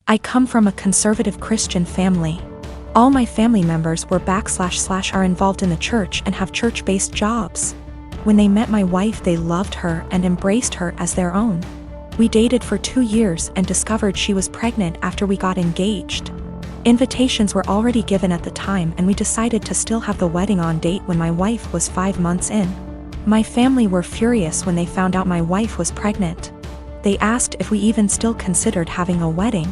I come from a conservative Christian family. All my family members were / are involved in the church and have church-based jobs. When they met my wife, they loved her and embraced her as their own. We dated for 2 years and discovered she was pregnant after we got engaged. Invitations were already given at the time, and we decided to still have the wedding on date when my wife was 5 months in. My family were furious when they found out my wife was pregnant. They asked if we even still considered having a wedding.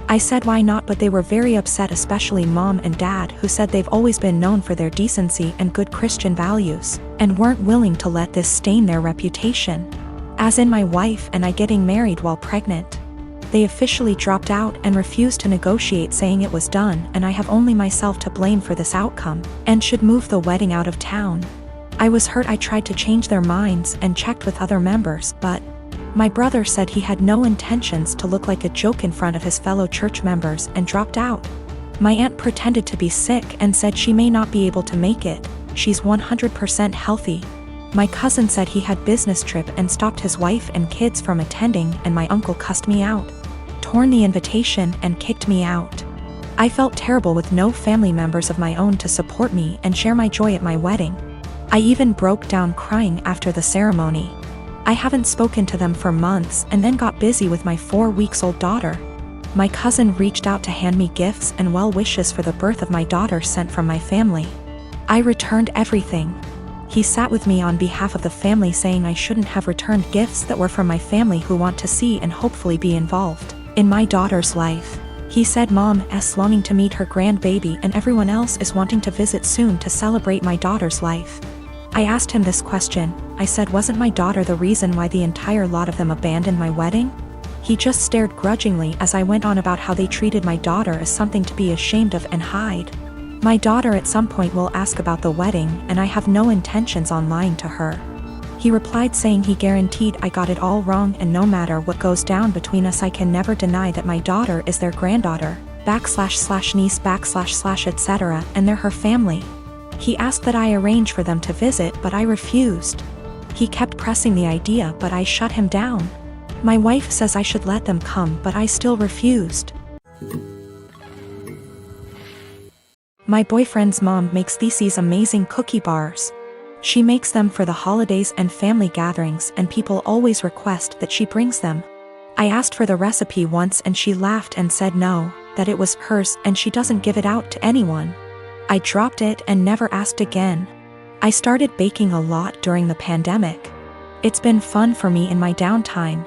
I said why not, but they were very upset, especially Mom and Dad, who said they've always been known for their decency and good Christian values, and weren't willing to let this stain their reputation. As in my wife and I getting married while pregnant. They officially dropped out and refused to negotiate, saying it was done and I have only myself to blame for this outcome, and should move the wedding out of town. I was hurt. I tried to change their minds and checked with other members, but my brother said he had no intentions to look like a joke in front of his fellow church members and dropped out. My aunt pretended to be sick and said she may not be able to make it. She's 100% healthy. My cousin said he had business trip and stopped his wife and kids from attending, and my uncle cussed me out, torn the invitation, and kicked me out. I felt terrible with no family members of my own to support me and share my joy at my wedding. I even broke down crying after the ceremony. I haven't spoken to them for months and then got busy with my 4-week-old daughter. My cousin reached out to hand me gifts and well wishes for the birth of my daughter sent from my family. I returned everything. He sat with me on behalf of the family, saying I shouldn't have returned gifts that were from my family who want to see and hopefully be involved in my daughter's life. He said Mom's longing to meet her grandbaby and everyone else is wanting to visit soon to celebrate my daughter's life. I asked him this question. I said, wasn't my daughter the reason why the entire lot of them abandoned my wedding? He just stared grudgingly as I went on about how they treated my daughter as something to be ashamed of and hide. My daughter at some point will ask about the wedding, and I have no intentions on lying to her. He replied saying he guaranteed I got it all wrong, and no matter what goes down between us, I can never deny that my daughter is their granddaughter, / niece / etc., and they're her family. He asked that I arrange for them to visit, but I refused. He kept pressing the idea, but I shut him down. My wife says I should let them come, but I still refused. My boyfriend's mom makes these amazing cookie bars. She makes them for the holidays and family gatherings, and people always request that she brings them. I asked for the recipe once and she laughed and said no, that it was hers and she doesn't give it out to anyone. I dropped it and never asked again. I started baking a lot during the pandemic. It's been fun for me in my downtime.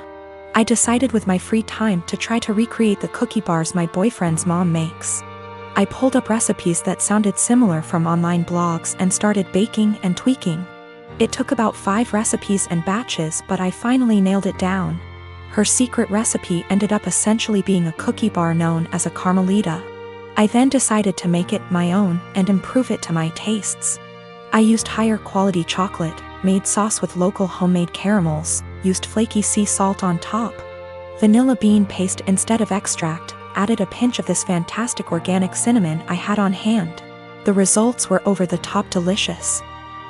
I decided with my free time to try to recreate the cookie bars my boyfriend's mom makes. I pulled up recipes that sounded similar from online blogs and started baking and tweaking. It took about 5 recipes and batches, but I finally nailed it down. Her secret recipe ended up essentially being a cookie bar known as a Carmelita. I then decided to make it my own and improve it to my tastes. I used higher quality chocolate, made sauce with local homemade caramels, used flaky sea salt on top, vanilla bean paste instead of extract, added a pinch of this fantastic organic cinnamon I had on hand. The results were over the top delicious.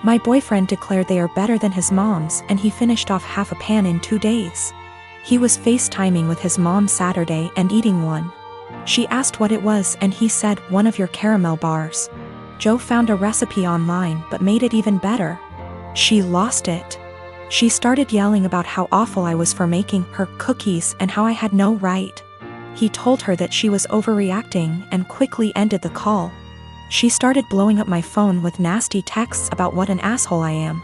My boyfriend declared they are better than his mom's, and he finished off half a pan in 2 days. He was FaceTiming with his mom Saturday and eating one. She asked what it was and he said, one of your caramel bars. Joe found a recipe online but made it even better. She lost it. She started yelling about how awful I was for making her cookies and how I had no right. He told her that she was overreacting and quickly ended the call. She started blowing up my phone with nasty texts about what an asshole I am.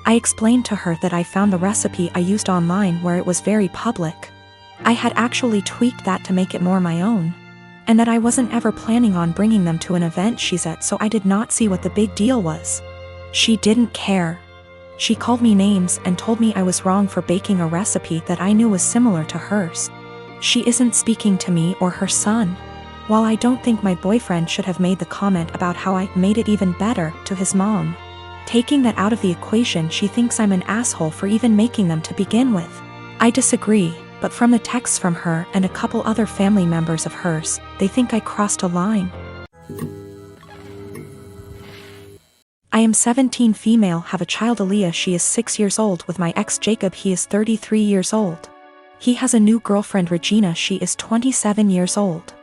I explained to her that I found the recipe I used online where it was very public. I had actually tweaked that to make it more my own, and that I wasn't ever planning on bringing them to an event she's at, so I did not see what the big deal was. She didn't care. She called me names and told me I was wrong for baking a recipe that I knew was similar to hers. She isn't speaking to me or her son. While I don't think my boyfriend should have made the comment about how I made it even better to his mom, taking that out of the equation, she thinks I'm an asshole for even making them to begin with. I disagree. But from the texts from her and a couple other family members of hers, they think I crossed a line. I am 17, female, have a child Aaliyah. She is 6 years old with my ex Jacob. He is 33 years old. He has a new girlfriend, Regina. She is 27 years old.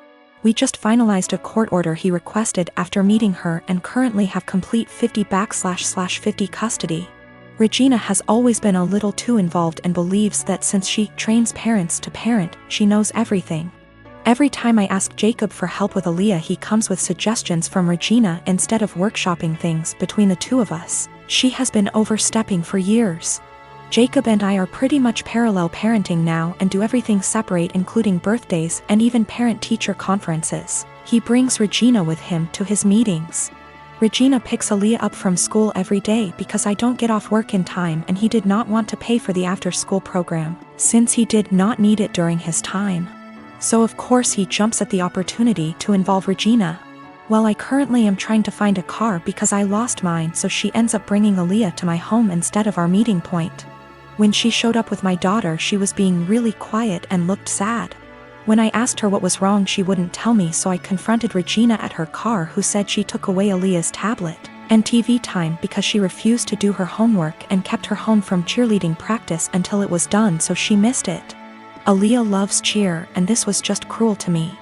We just finalized a court order he requested after meeting her and currently have complete 50/50 custody. Regina has always been a little too involved and believes that since she trains parents to parent, she knows everything. Every time I ask Jacob for help with Aaliyah, he comes with suggestions from Regina instead of workshopping things between the two of us. She has been overstepping for years. Jacob and I are pretty much parallel parenting now and do everything separate, including birthdays and even parent-teacher conferences. He brings Regina with him to his meetings. Regina picks Aaliyah up from school every day because I don't get off work in time, and he did not want to pay for the after-school program, since he did not need it during his time. So of course he jumps at the opportunity to involve Regina. Well, I currently am trying to find a car because I lost mine, so she ends up bringing Aaliyah to my home instead of our meeting point. When she showed up with my daughter, she was being really quiet and looked sad. When I asked her what was wrong, she wouldn't tell me, so I confronted Regina at her car, who said she took away Aaliyah's tablet and TV time because she refused to do her homework and kept her home from cheerleading practice until it was done, so she missed it. Aaliyah loves cheer, and this was just cruel to me.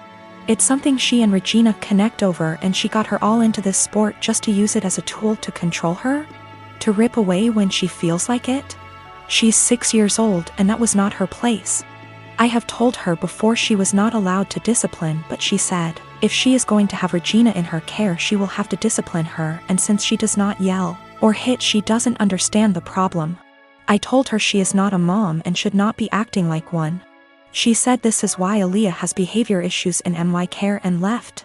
It's something she and Regina connect over, and she got her all into this sport just to use it as a tool to control her? To rip away when she feels like it? She's 6 years old, and that was not her place. I have told her before she was not allowed to discipline, but she said, if she is going to have Regina in her care, she will have to discipline her, and since she does not yell or hit, she doesn't understand the problem. I told her she is not a mom and should not be acting like one. She said this is why Aaliyah has behavior issues in my care and left.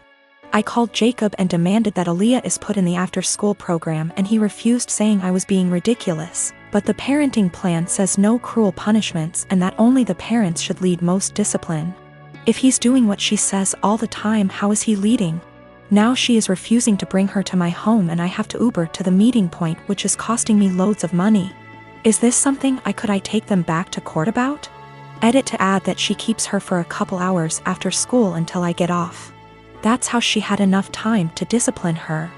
I called Jacob and demanded that Aaliyah is put in the after-school program, and he refused, saying I was being ridiculous. But the parenting plan says no cruel punishments and that only the parents should lead most discipline. If he's doing what she says all the time, how is he leading? Now she is refusing to bring her to my home, and I have to Uber to the meeting point, which is costing me loads of money. Is this something I take them back to court about? Edit to add that she keeps her for a couple hours after school until I get off. That's how she had enough time to discipline her.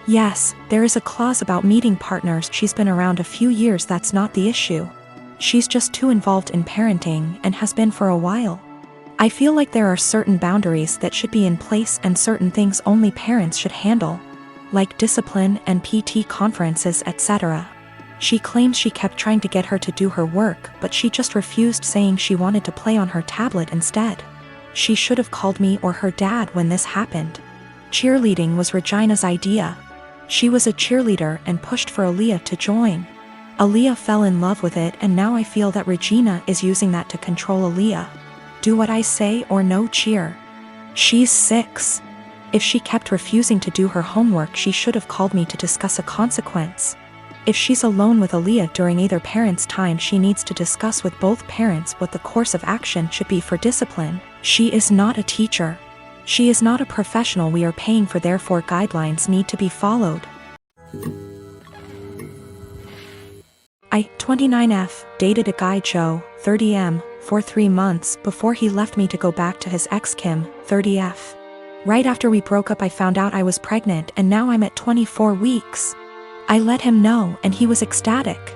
Yes, there is a clause about meeting partners. She's been around a few years, that's not the issue. She's just too involved in parenting and has been for a while. I feel like there are certain boundaries that should be in place and certain things only parents should handle, like discipline and PT conferences, etc. She claims she kept trying to get her to do her work, but she just refused, saying she wanted to play on her tablet instead. She should have called me or her dad when this happened. Cheerleading was Regina's idea. She was a cheerleader and pushed for Aaliyah to join. Aaliyah fell in love with it, and now I feel that Regina is using that to control Aaliyah. Do what I say or no cheer. She's 6. If she kept refusing to do her homework, she should have called me to discuss a consequence. If she's alone with Aaliyah during either parent's time, she needs to discuss with both parents what the course of action should be for discipline. She is not a teacher. She is not a professional we are paying for, therefore guidelines need to be followed. I, 29F, dated a guy Joe, 30M, for 3 months before he left me to go back to his ex Kim, 30F. Right after we broke up, I found out I was pregnant, and now I'm at 24 weeks. I let him know, and he was ecstatic.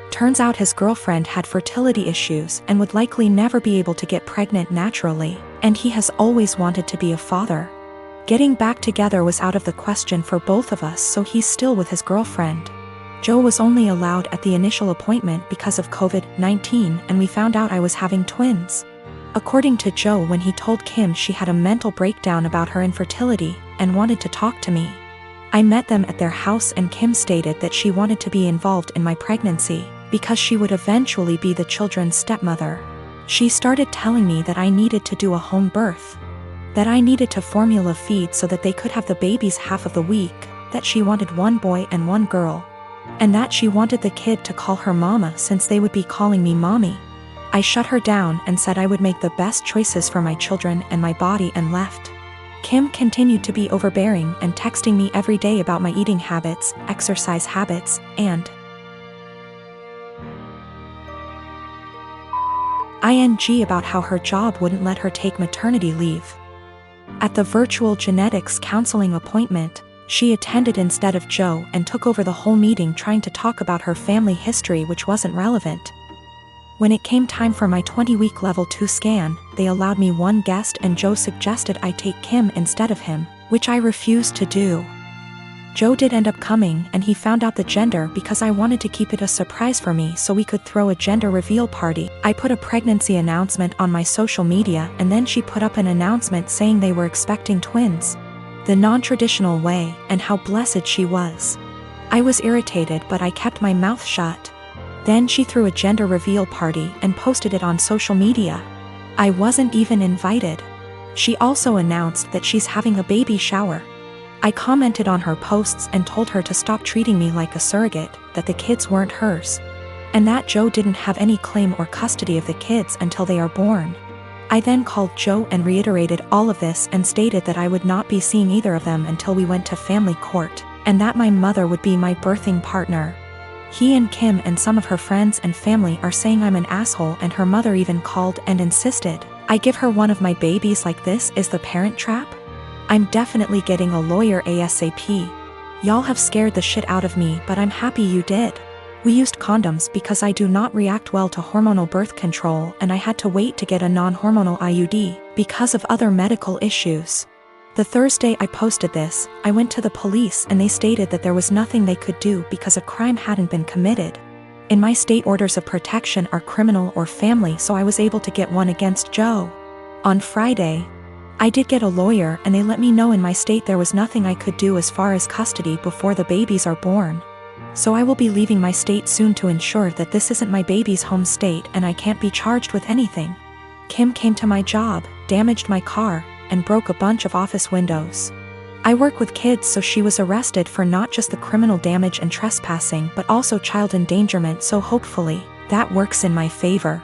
Turns out his girlfriend had fertility issues and would likely never be able to get pregnant naturally, and he has always wanted to be a father. Getting back together was out of the question for both of us, so he's still with his girlfriend. Joe was only allowed at the initial appointment because of COVID-19, and we found out I was having twins. According to Joe, when he told Kim, she had a mental breakdown about her infertility and wanted to talk to me. I met them at their house, and Kim stated that she wanted to be involved in my pregnancy because she would eventually be the children's stepmother. She started telling me that I needed to do a home birth, that I needed to formula feed so that they could have the babies half of the week, that she wanted 1 boy and 1 girl, and that she wanted the kid to call her mama since they would be calling me mommy. I shut her down and said I would make the best choices for my children and my body and left. Kim continued to be overbearing and texting me every day about my eating habits, exercise habits, and ing about how her job wouldn't let her take maternity leave. At the virtual genetics counseling appointment, she attended instead of Joe and took over the whole meeting, trying to talk about her family history, which wasn't relevant. When it came time for my 20-week level 2 scan, they allowed me one guest and Joe suggested I take Kim instead of him, which I refused to do. Joe did end up coming and he found out the gender because I wanted to keep it a surprise for me so we could throw a gender reveal party. I put a pregnancy announcement on my social media and then she put up an announcement saying they were expecting twins. The non-traditional way, and how blessed she was. I was irritated but I kept my mouth shut. Then she threw a gender reveal party and posted it on social media. I wasn't even invited. She also announced that she's having a baby shower. I commented on her posts and told her to stop treating me like a surrogate, that the kids weren't hers. And that Joe didn't have any claim or custody of the kids until they are born. I then called Joe and reiterated all of this and stated that I would not be seeing either of them until we went to family court, and that my mother would be my birthing partner. He and Kim and some of her friends and family are saying I'm an asshole and her mother even called and insisted I give her one of my babies like this is the parent trap? I'm definitely getting a lawyer ASAP. Y'all have scared the shit out of me but I'm happy you did. We used condoms because I do not react well to hormonal birth control and I had to wait to get a non-hormonal IUD because of other medical issues. The Thursday I posted this, I went to the police and they stated that there was nothing they could do because a crime hadn't been committed. In my state, orders of protection are criminal or family, so I was able to get one against Joe. On Friday, I did get a lawyer and they let me know in my state there was nothing I could do as far as custody before the babies are born. So I will be leaving my state soon to ensure that this isn't my baby's home state and I can't be charged with anything. Kim came to my job, damaged my car, and broke a bunch of office windows. I work with kids, so she was arrested for not just the criminal damage and trespassing but also child endangerment, so hopefully, that works in my favor.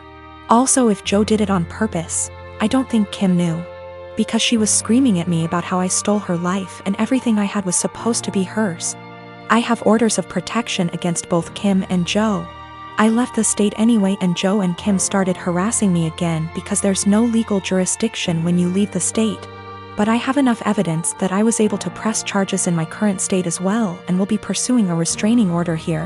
Also, if Joe did it on purpose, I don't think Kim knew. Because she was screaming at me about how I stole her life and everything I had was supposed to be hers. I have orders of protection against both Kim and Joe. I left the state anyway and Joe and Kim started harassing me again because there's no legal jurisdiction when you leave the state. But I have enough evidence that I was able to press charges in my current state as well and will be pursuing a restraining order here.